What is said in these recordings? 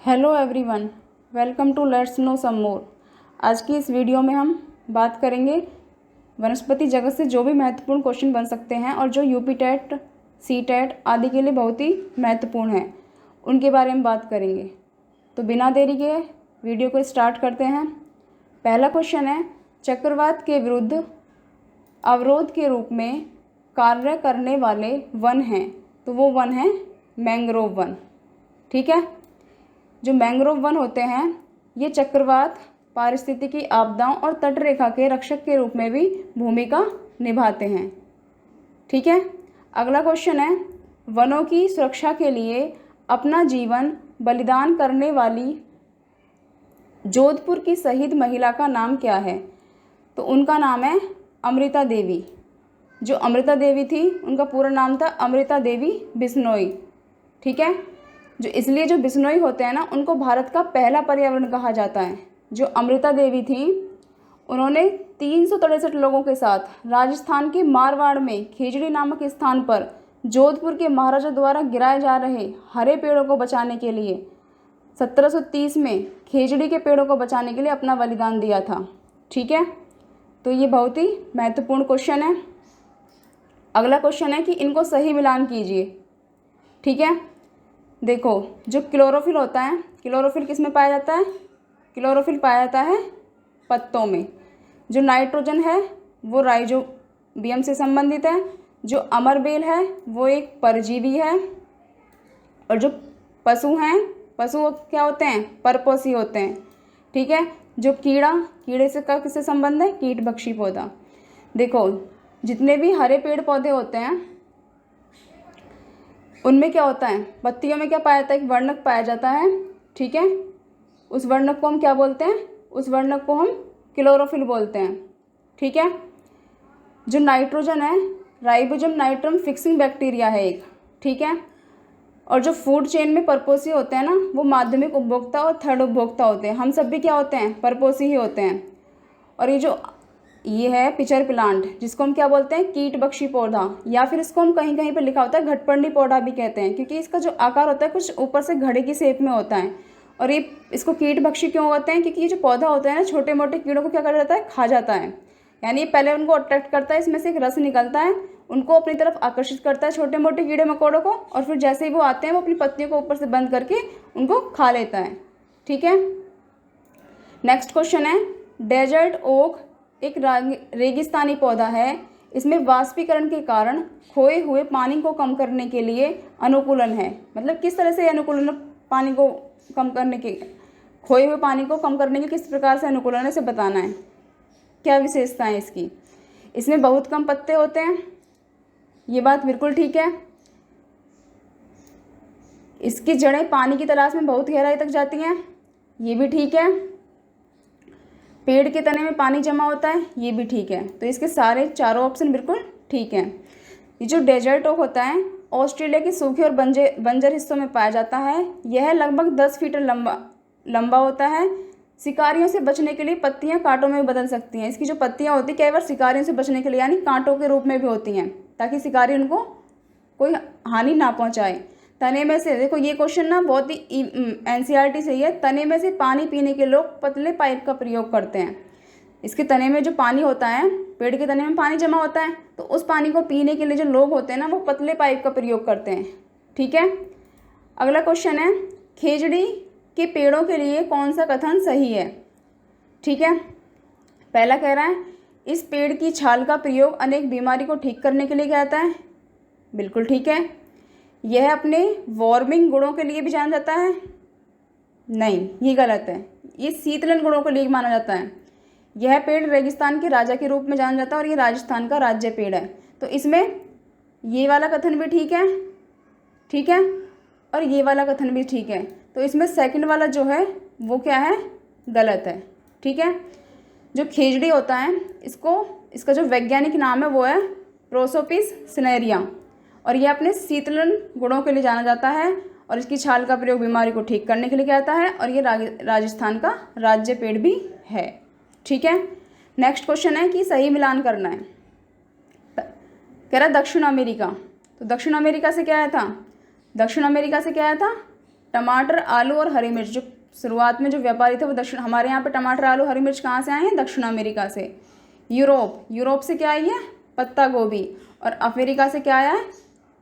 Hello everyone, welcome to let's know some more. आज की इस वीडियो में हम बात करेंगे वनस्पति जगत से जो भी महत्वपूर्ण क्वेश्चन बन सकते हैं और जो यूपी टेट, सी टेट आदि के लिए बहुत ही महत्वपूर्ण हैं, उनके बारे में बात करेंगे। तो बिना देरी के वीडियो को स्टार्ट करते हैं। पहला क्वेश्चन है, चक्रवात के विरुद्ध अवरोध के रूप में कार्य करने वाले वन हैं, तो वो वन है मैंग्रोव वन। ठीक है, जो मैंग्रोव वन होते हैं ये चक्रवात, पारिस्थितिकी आपदाओं और तटरेखा के रक्षक के रूप में भी भूमिका निभाते हैं। ठीक है, अगला क्वेश्चन है, वनों की सुरक्षा के लिए अपना जीवन बलिदान करने वाली जोधपुर की शहीद महिला का नाम क्या है? तो उनका नाम है अमृता देवी। जो अमृता देवी थी उनका पूरा नाम था अमृता देवी बिश्नोई। ठीक है, जो इसलिए जो बिश्नोई होते हैं ना, उनको भारत का पहला पर्यावरण कहा जाता है। जो अमृता देवी थी उन्होंने 363 लोगों के साथ राजस्थान के मारवाड़ में खेजड़ी नामक स्थान पर जोधपुर के महाराजा द्वारा गिराए जा रहे हरे पेड़ों को बचाने के लिए 1730 में खेजड़ी के पेड़ों को बचाने के लिए अपना बलिदान दिया था। ठीक है, तो ये बहुत ही महत्वपूर्ण क्वेश्चन है। अगला क्वेश्चन है कि इनको सही मिलान कीजिए। ठीक है, देखो, जो क्लोरोफिल होता है, क्लोरोफिल किस में पाया जाता है? क्लोरोफिल पाया जाता है पत्तों में। जो नाइट्रोजन है वो राइजोबियम से संबंधित है। जो अमरबेल है वो एक परजीवी है। और जो पशु हैं, पशु क्या होते हैं? परपोषी होते हैं। ठीक है, जो कीड़े से का किससे संबंध है? कीटभक्षी पौधा। देखो, जितने भी हरे पेड़ पौधे होते हैं उनमें क्या होता है? पत्तियों में क्या पाया जाता है? एक वर्णक पाया जाता है। ठीक है, उस वर्णक को हम क्या बोलते हैं? उस वर्णक को हम क्लोरोफिल बोलते हैं। ठीक है, जो नाइट्रोजन है राइबोसोम नाइट्रम फिक्सिंग बैक्टीरिया है एक। ठीक है, और जो फूड चेन में परपोषी होते हैं ना, वो माध्यमिक उपभोक्ता और थर्ड उपभोक्ता होते हैं। हम सब भी क्या होते हैं? परपोषी ही होते हैं। और ये है पिचर प्लांट, जिसको हम क्या बोलते हैं? कीटभक्षी पौधा, या फिर इसको हम कहीं कहीं पे लिखा होता है घटपर्णी पौधा भी कहते हैं, क्योंकि इसका जो आकार होता है कुछ ऊपर से घड़े की शेप में होता है। और ये इसको कीटभक्षी क्यों होते हैं? क्योंकि ये जो पौधा होता है ना, छोटे मोटे कीड़ों को क्या कर जाता है? खा जाता है। यानी पहले उनको अट्रैक्ट करता है, इसमें से एक रस निकलता है, उनको अपनी तरफ आकर्षित करता है, छोटे मोटे कीड़े मकोड़ों को, और फिर जैसे ही वो आते हैं वो अपनी पत्तियों को ऊपर से बंद करके उनको खा लेता है। ठीक है, नेक्स्ट क्वेश्चन है, डेजर्ट ओक एक रेगिस्तानी पौधा है। इसमें वाष्पीकरण के कारण खोए हुए पानी को कम करने के लिए अनुकूलन है। मतलब किस तरह से अनुकूलन? पानी को कम करने के, खोए हुए पानी को कम करने के किस प्रकार से अनुकूलन है, इसे बताना है। क्या विशेषता है इसकी? इसमें बहुत कम पत्ते होते हैं, ये बात बिल्कुल ठीक है। इसकी जड़ें पानी की तलाश में बहुत गहराई तक जाती हैं, ये भी ठीक है। पेड़ के तने में पानी जमा होता है, ये भी ठीक है। तो इसके सारे चारों ऑप्शन बिल्कुल ठीक हैं। ये जो डेजर्ट ओक होता है ऑस्ट्रेलिया के सूखे और बंजर हिस्सों में पाया जाता है। यह लगभग 10 फीट लंबा होता है। शिकारियों से बचने के लिए पत्तियां कांटों में बदल सकती हैं। इसकी जो पत्तियां होती हैं कई बार शिकारियों से बचने के लिए यानी कांटों के रूप में भी होती हैं, ताकि शिकारी उनको कोई हानि ना पहुंचाए। तने में से, देखो ये क्वेश्चन ना बहुत ही एनसीईआरटी से ही है, तने में से पानी पीने के लोग पतले पाइप का प्रयोग करते हैं। इसके तने में जो पानी होता है, पेड़ के तने में पानी जमा होता है, तो उस पानी को पीने के लिए जो लोग होते हैं ना, वो पतले पाइप का प्रयोग करते हैं। ठीक है, अगला क्वेश्चन है, खेजड़ी के पेड़ों के लिए कौन सा कथन सही है? ठीक है, पहला कह रहा है, इस पेड़ की छाल का प्रयोग अनेक बीमारी को ठीक करने के लिए किया जाता है। बिल्कुल ठीक है। यह अपने वार्मिंग गुणों के लिए भी जाना जाता है। नहीं, ये गलत है। ये शीतलन गुणों के लिए माना जाता है। यह पेड़ रेगिस्तान के राजा के रूप में जाना जाता है और ये राजस्थान का राज्य पेड़ है। तो इसमें ये वाला कथन भी ठीक है, ठीक है, और ये वाला कथन भी ठीक है। तो इसमें सेकंड वाला जो है वो क्या है? गलत है। ठीक है, जो खेजड़ी होता है इसका जो वैज्ञानिक नाम है वो है प्रोसोपिस सिनेरिया, और ये अपने शीतलन गुणों के लिए जाना जाता है, और इसकी छाल का प्रयोग बीमारी को ठीक करने के लिए किया जाता है, और ये राजस्थान का राज्य पेड़ भी है। ठीक है, नेक्स्ट क्वेश्चन है कि सही मिलान करना है। कह रहा दक्षिण अमेरिका, तो दक्षिण अमेरिका से क्या आया था? दक्षिण अमेरिका से क्या आया था? टमाटर, आलू और हरी मिर्च, जो शुरुआत में जो व्यापारी थे वो दक्षिण, हमारे यहाँ पे टमाटर, आलू, हरी मिर्च कहाँ से आए हैं? दक्षिण अमेरिका से। यूरोप से क्या आई है? पत्ता गोभी। और अफ्रीका से क्या आया है?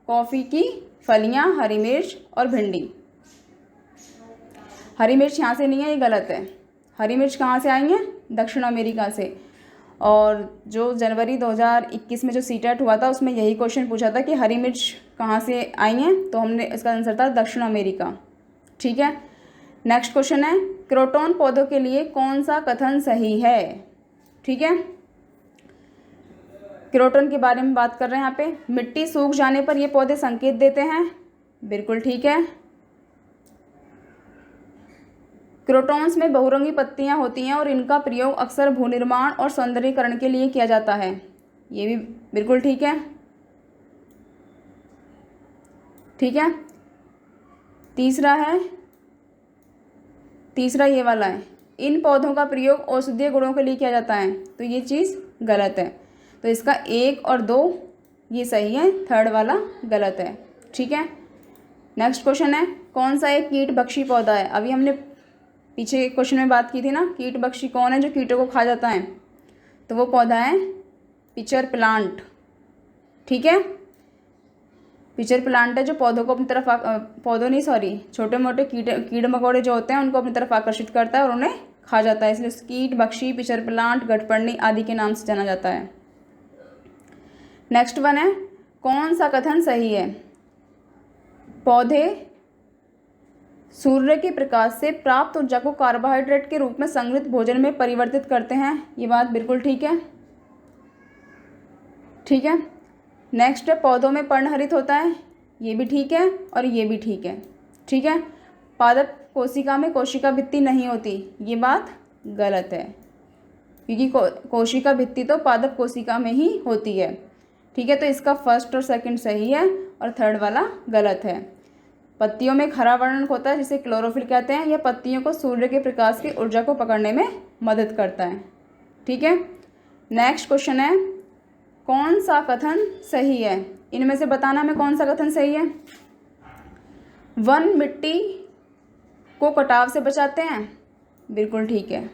कॉफ़ी की फलियाँ, हरी मिर्च और भिंडी। हरी मिर्च यहाँ से नहीं है, ये गलत है। हरी मिर्च कहाँ से आई हैं? दक्षिण अमेरिका से। और जो जनवरी 2021 में जो सीटेट हुआ था उसमें यही क्वेश्चन पूछा था कि हरी मिर्च कहाँ से आई हैं, तो हमने इसका आंसर था दक्षिण अमेरिका। ठीक है, नेक्स्ट क्वेश्चन है, क्रोटॉन पौधों के लिए कौन सा कथन सही है? ठीक है, क्रोटॉन के बारे में बात कर रहे हैं यहाँ पे। मिट्टी सूख जाने पर ये पौधे संकेत देते हैं, बिल्कुल ठीक है। क्रोटॉन्स में बहुरंगी पत्तियां होती हैं और इनका प्रयोग अक्सर भूनिर्माण और सौंदर्यीकरण के लिए किया जाता है, ये भी बिल्कुल ठीक है। ठीक है, तीसरा ये वाला है, इन पौधों का प्रयोग औषधीय गुणों के लिए किया जाता है, तो ये चीज़ गलत है। तो इसका 1 और 2 ये सही है, थर्ड वाला गलत है। ठीक है, नेक्स्ट क्वेश्चन है, कौन सा एक कीटभक्षी पौधा है? अभी हमने पीछे क्वेश्चन में बात की थी ना, कीटभक्षी कौन है जो कीटों को खा जाता है? तो वो पौधा है पिचर प्लांट। ठीक है, पिचर प्लांट है जो पौधों को अपनी तरफ छोटे मोटे कीड़े मकोड़े जो होते हैं उनको अपनी तरफ आकर्षित करता है और उन्हें खा जाता है, इसलिए कीटभक्षी, पिचर प्लांट, गठपर्णी आदि के नाम से जाना जाता है। नेक्स्ट वन है, कौन सा कथन सही है? पौधे सूर्य के प्रकाश से प्राप्त ऊर्जा को कार्बोहाइड्रेट के रूप में संग्रहित भोजन में परिवर्तित करते हैं, ये बात बिल्कुल ठीक है। ठीक है, नेक्स्ट है, पौधों में पर्णहरित होता है, ये भी ठीक है और ये भी ठीक है। ठीक है, पादप कोशिका में कोशिका भित्ति नहीं होती, ये बात गलत है, क्योंकि कोशिका भित्ति तो पादप कोशिका में ही होती है। ठीक है, तो इसका फर्स्ट और सेकंड सही है और थर्ड वाला गलत है। पत्तियों में एक हरा वर्ण होता है जिसे क्लोरोफिल कहते हैं, यह पत्तियों को सूर्य के प्रकाश की ऊर्जा को पकड़ने में मदद करता है। ठीक है, नेक्स्ट क्वेश्चन है, कौन सा कथन सही है? इनमें से बताना में कौन सा कथन सही है? वन मिट्टी को कटाव से बचाते हैं, बिल्कुल ठीक है।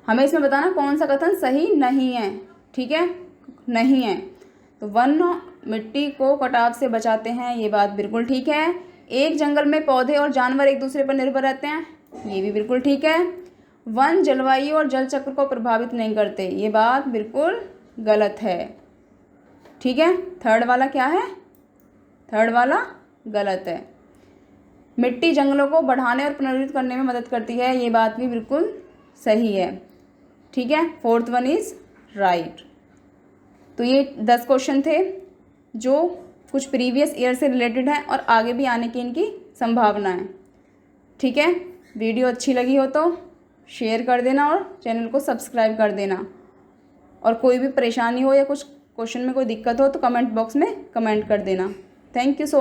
हमें इसमें बताना कौन सा कथन सही नहीं है। ठीक है, नहीं है, तो वन मिट्टी को कटाव से बचाते हैं, ये बात बिल्कुल ठीक है। एक जंगल में पौधे और जानवर एक दूसरे पर निर्भर रहते हैं, ये भी बिल्कुल ठीक है। वन जलवायु और जल चक्र को प्रभावित नहीं करते, ये बात बिल्कुल गलत है। ठीक है, थर्ड वाला क्या है? थर्ड वाला गलत है। मिट्टी जंगलों को बढ़ाने और पुनर्जीवित करने में मदद करती है, ये बात भी बिल्कुल सही है। ठीक है, फोर्थ वन इज राइट। तो ये 10 क्वेश्चन थे जो कुछ प्रीवियस ईयर से रिलेटेड हैं और आगे भी आने की इनकी संभावना है। ठीक है, वीडियो अच्छी लगी हो तो शेयर कर देना और चैनल को सब्सक्राइब कर देना। और कोई भी परेशानी हो या कुछ क्वेश्चन में कोई दिक्कत हो तो कमेंट बॉक्स में कमेंट कर देना। Thank you so